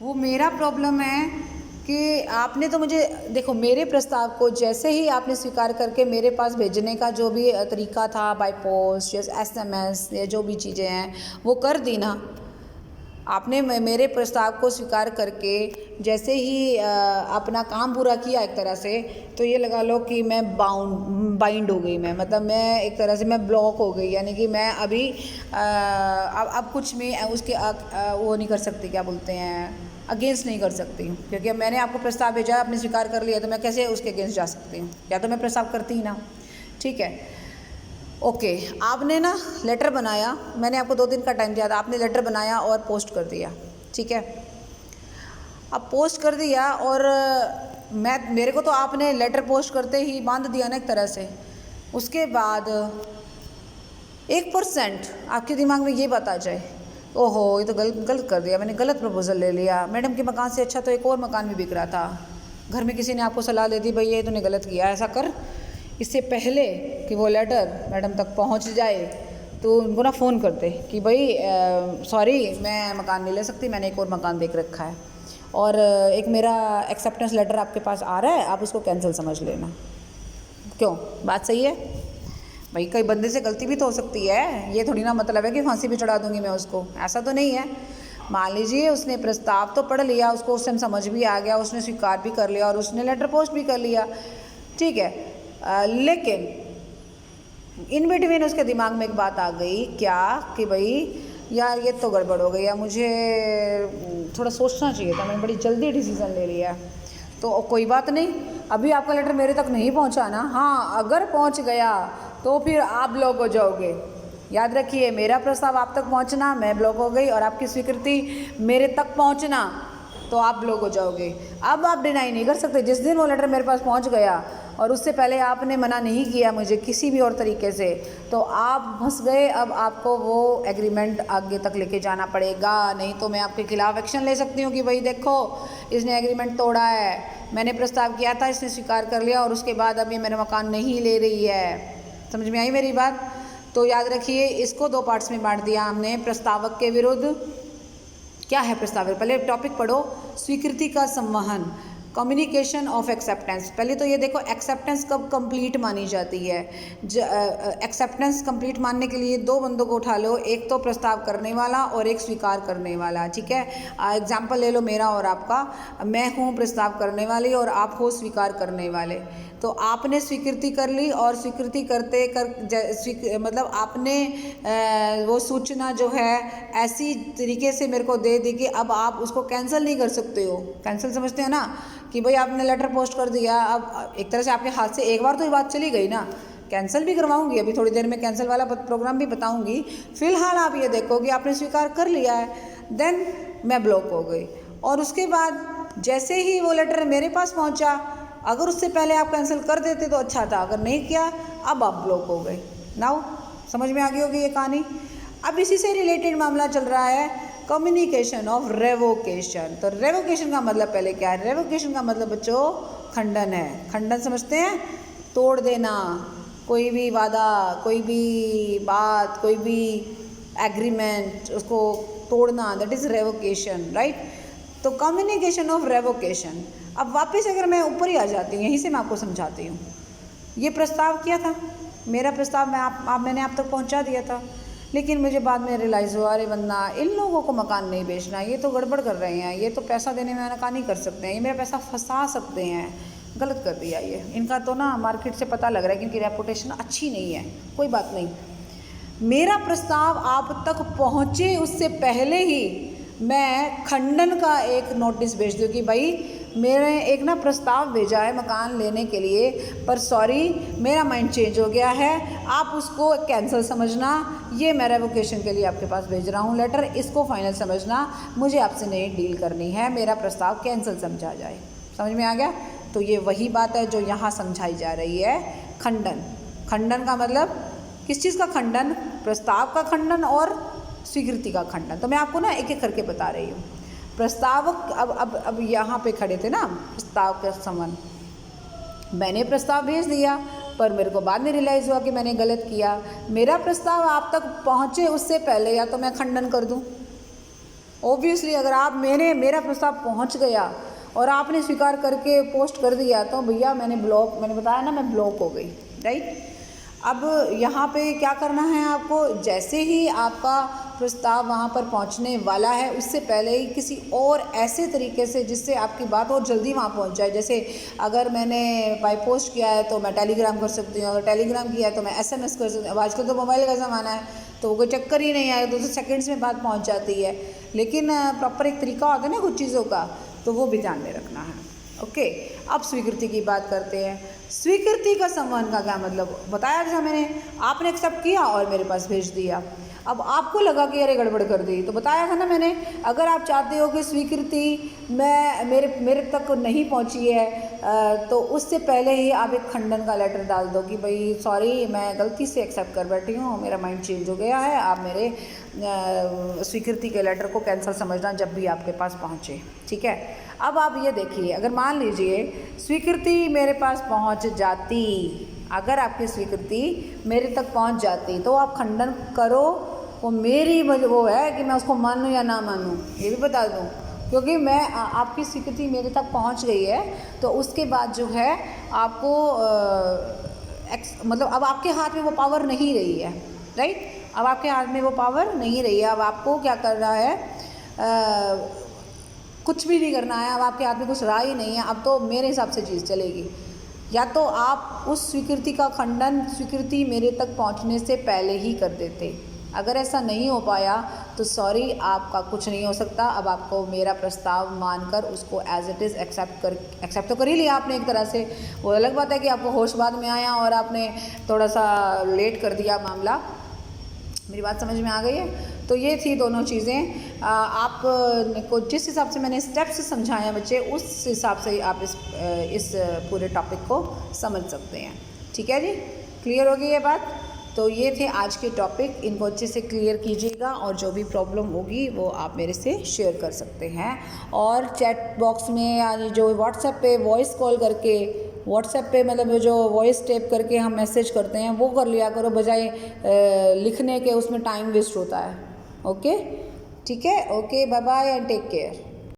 वो मेरा प्रॉब्लम है कि आपने तो मुझे देखो, मेरे प्रस्ताव को जैसे ही आपने स्वीकार करके मेरे पास भेजने का जो भी तरीका था, बाय पोस्ट या SMS या जो भी चीज़ें हैं वो कर दी ना आपने। मेरे प्रस्ताव को स्वीकार करके जैसे ही अपना काम पूरा किया एक तरह से, तो ये लगा लो कि मैं बाइंड हो गई। मैं मतलब मैं एक तरह से मैं ब्लॉक हो गई, यानी कि मैं अभी अब कुछ में उसके वो नहीं कर सकती, क्या बोलते हैं, अगेंस्ट नहीं कर सकती हूँ, क्योंकि अब मैंने आपको प्रस्ताव भेजा, आपने स्वीकार कर लिया, तो मैं कैसे उसके अगेंस्ट जा सकती हूँ? या तो मैं प्रस्ताव करती ही ना। ठीक है, ओके। आपने ना लेटर बनाया, मैंने आपको 2 दिन का टाइम दिया था, आपने लेटर बनाया और पोस्ट कर दिया। ठीक है, अब पोस्ट कर दिया और मेरे को तो आपने लेटर पोस्ट करते ही बांध दिया ना एक तरह से। उसके बाद 1% आपके दिमाग में ये बात आ जाए, ओहो ये तो गलत कर दिया, मैंने गलत प्रपोजल ले लिया, मैडम के मकान से अच्छा तो एक और मकान भी बिक रहा था, घर में किसी ने आपको सलाह दे दी, भाई ये तूने गलत किया, ऐसा कर। इससे पहले कि वो लेटर मैडम तक पहुंच जाए तो उनको ना फ़ोन करते कि भाई सॉरी मैं मकान नहीं ले सकती, मैंने एक और मकान देख रखा है, और एक मेरा एक्सेप्टेंस लेटर आपके पास आ रहा है, आप उसको कैंसिल समझ लेना। क्यों? बात सही है भाई, कई बंदे से गलती भी तो हो सकती है, ये थोड़ी ना मतलब है कि फांसी भी चढ़ा दूंगी मैं उसको, ऐसा तो नहीं है। मान लीजिए उसने प्रस्ताव तो पढ़ लिया, उसको उस टाइम समझ भी आ गया, उसने स्वीकार भी कर लिया और उसने लेटर पोस्ट भी कर लिया, ठीक है। लेकिन इन बिटवीन उसके दिमाग में एक बात आ गई, क्या कि भाई यार ये तो गड़बड़ हो गई है, मुझे थोड़ा सोचना चाहिए था, मैंने बड़ी जल्दी डिसीज़न ले लिया। तो कोई बात नहीं, अभी आपका लेटर मेरे तक नहीं पहुंचा ना, हाँ अगर पहुंच गया तो फिर आप ब्लॉक हो जाओगे। याद रखिए, मेरा प्रस्ताव आप तक पहुंचना, मैं ब्लॉक हो गई, और आपकी स्वीकृति मेरे तक पहुंचना, तो आप ब्लॉक हो जाओगे। अब आप डिनाई नहीं कर सकते, जिस दिन वो लेटर मेरे पास पहुंच गया और उससे पहले आपने मना नहीं किया मुझे किसी भी और तरीके से, तो आप फंस गए। अब आपको वो एग्रीमेंट आगे तक लेके जाना पड़ेगा, नहीं तो मैं आपके खिलाफ एक्शन ले सकती हूँ कि भाई देखो इसने एग्रीमेंट तोड़ा है, मैंने प्रस्ताव किया था, इसने स्वीकार कर लिया और उसके बाद अब ये मेरा मकान नहीं ले रही है। समझ में आई मेरी बात? तो याद रखिए, इसको 2 पार्ट्स में बांट दिया हमने, प्रस्तावक के विरुद्ध। क्या है प्रस्तावक? पहले टॉपिक पढ़ो, स्वीकृति का संवहन, कम्युनिकेशन ऑफ एक्सेप्टेंस। पहले तो ये देखो एक्सेप्टेंस कब कंप्लीट मानी जाती है। एक्सेप्टेंस कंप्लीट मानने के लिए 2 बंदों को उठा लो, एक तो प्रस्ताव करने वाला और एक स्वीकार करने वाला। ठीक है, एग्जाम्पल ले लो मेरा और आपका, मैं हूँ प्रस्ताव करने वाली और आप हो स्वीकार करने वाले। तो आपने स्वीकृति कर ली और स्वीकृति करते मतलब आपने वो सूचना जो है ऐसी तरीके से मेरे को दे दी कि अब आप उसको कैंसिल नहीं कर सकते हो। कैंसिल समझते हैं ना, कि भाई आपने लेटर पोस्ट कर दिया, अब एक तरह से आपके हाथ से एक बार तो ये बात चली गई ना, कैंसिल भी करवाऊंगी, अभी थोड़ी देर में कैंसिल वाला प्रोग्राम भी बताऊंगी। फिलहाल आप ये देखो कि आपने स्वीकार कर लिया है, देन मैं ब्लॉक हो गई। और उसके बाद जैसे ही वो लेटर मेरे पास पहुंचा, अगर उससे पहले आप कैंसिल कर देते तो अच्छा था, अगर नहीं किया अब आप ब्लॉक हो गए। नाउ समझ में आ गई होगी ये कहानी। अब इसी से रिलेटेड मामला चल रहा है, कम्युनिकेशन ऑफ रेवोकेशन। तो रेवोकेशन का मतलब पहले क्या है? रेवोकेशन का मतलब बच्चों खंडन है। खंडन समझते हैं? तोड़ देना, कोई भी वादा, कोई भी बात, कोई भी एग्रीमेंट, उसको तोड़ना, दैट इज रेवोकेशन, राइट। तो कम्युनिकेशन ऑफ रेवोकेशन। अब वापस अगर मैं ऊपर ही आ जाती हूँ, यहीं से मैं आपको समझाती हूँ। ये प्रस्ताव किया था, मेरा प्रस्ताव मैंने आप तक पहुँचा दिया था, लेकिन मुझे बाद में रियलाइज़ हुआ, अरे बंदा, इन लोगों को मकान नहीं बेचना, ये तो गड़बड़ कर रहे हैं, ये तो पैसा देने में आनाकानी कर सकते हैं, ये मेरा पैसा फंसा सकते हैं, गलत कर दिया ये इनका। तो ना मार्केट से पता लग रहा है कि इनकी रेपुटेशन अच्छी नहीं है। कोई बात नहीं, मेरा प्रस्ताव आप तक पहुँचे उससे पहले ही मैं खंडन का एक नोटिस भेज दूँ कि भाई मेरे एक ना प्रस्ताव भेजा है मकान लेने के लिए, पर सॉरी मेरा माइंड चेंज हो गया है, आप उसको कैंसिल समझना, ये मैं रेवोकेशन के लिए आपके पास भेज रहा हूँ लेटर, इसको फाइनल समझना, मुझे आपसे नहीं डील करनी है, मेरा प्रस्ताव कैंसिल समझा जाए। समझ में आ गया? तो ये वही बात है जो यहाँ समझाई जा रही है, खंडन। खंडन का मतलब किस चीज़ का खंडन? प्रस्ताव का खंडन और स्वीकृति का खंडन। तो मैं आपको ना एक एक करके बता रही हूँ। प्रस्तावक अब यहाँ पे खड़े थे ना, प्रस्ताव का संबंध, मैंने प्रस्ताव भेज दिया पर मेरे को बाद में रियलाइज़ हुआ कि मैंने गलत किया। मेरा प्रस्ताव आप तक पहुँचे उससे पहले या तो मैं खंडन कर दूँ, ऑब्वियसली अगर आप मेरा प्रस्ताव पहुंच गया और आपने स्वीकार करके पोस्ट कर दिया तो भैया मैंने बताया ना, मैं ब्लॉक हो गई, राइट। अब यहाँ पे क्या करना है आपको, जैसे ही आपका प्रस्ताव वहाँ पर पहुँचने वाला है उससे पहले ही किसी और ऐसे तरीके से जिससे आपकी बात और जल्दी वहाँ पहुँच जाए। जैसे अगर मैंने बाय पोस्ट किया है तो मैं टेलीग्राम कर सकती हूँ, अगर टेलीग्राम किया है तो मैं SMS कर सकती हूँ। अब आजकल तो मोबाइल का ज़माना है तो कोई चक्कर ही नहीं आएगा, 2 सेकंड्स में बात पहुँच जाती है। लेकिन प्रॉपर एक तरीका होता है ना कुछ चीज़ों का, तो वो भी ध्यान में रखना है। ओके, अब स्वीकृति की बात करते हैं। स्वीकृति का संवहन का क्या मतलब, बताया था मैंने, आपने एक्सेप्ट किया और मेरे पास भेज दिया। अब आपको लगा कि अरे गड़बड़ कर दी, तो बताया था ना मैंने, अगर आप चाहते हो कि स्वीकृति मेरे तक नहीं पहुंची है तो उससे पहले ही आप एक खंडन का लेटर डाल दो कि भाई सॉरी, मैं गलती से एक्सेप्ट कर बैठी हूँ, मेरा माइंड चेंज हो गया है, आप मेरे स्वीकृति के लेटर को कैंसिल समझना जब भी आपके पास पहुँचे, ठीक है। अब आप ये देखिए, अगर मान लीजिए स्वीकृति मेरे पास पहुँच जाती, अगर आपकी स्वीकृति मेरे तक पहुँच जाती तो आप खंडन करो, वो मेरी वो है कि मैं उसको मानूं या ना मानूं, ये भी बता दूं, क्योंकि मैं आपकी स्वीकृति मेरे तक पहुंच गई है तो उसके बाद जो है आपको मतलब अब आपके हाथ में वो पावर नहीं रही है, राइट। अब आपके हाथ में वो पावर नहीं रही है, अब आपको क्या करना है, कुछ भी नहीं करना है, अब आपके हाथ में कुछ रहा ही नहीं है। अब तो मेरे हिसाब से चीज़ चलेगी, या तो आप उस स्वीकृति का खंडन स्वीकृति मेरे तक पहुंचने से पहले ही कर देते। अगर ऐसा नहीं हो पाया तो सॉरी, आपका कुछ नहीं हो सकता। अब आपको मेरा प्रस्ताव मानकर उसको एज इट इज़ एक्सेप्ट तो कर ही लिया आपने एक तरह से। वो अलग बात है कि आपको होश बाद में आया और आपने थोड़ा सा लेट कर दिया मामला। मेरी बात समझ में आ गई है? तो ये थी दोनों चीज़ें। आप को जिस हिसाब से मैंने स्टेप्स समझाया बच्चे, उस हिसाब से आप इस पूरे टॉपिक को समझ सकते हैं। ठीक है जी, क्लियर हो गई ये बात? तो ये थे आज के टॉपिक, इनको अच्छे से क्लियर कीजिएगा और जो भी प्रॉब्लम होगी वो आप मेरे से शेयर कर सकते हैं। और चैट बॉक्स में यानी जो व्हाट्सएप पे वॉइस कॉल करके, व्हाट्सएप पे मतलब जो वॉइस टेप करके हम मैसेज करते हैं वो कर लिया करो, बजाय लिखने के, उसमें टाइम वेस्ट होता है। ओके, ठीक है, okay, bye bye and take care.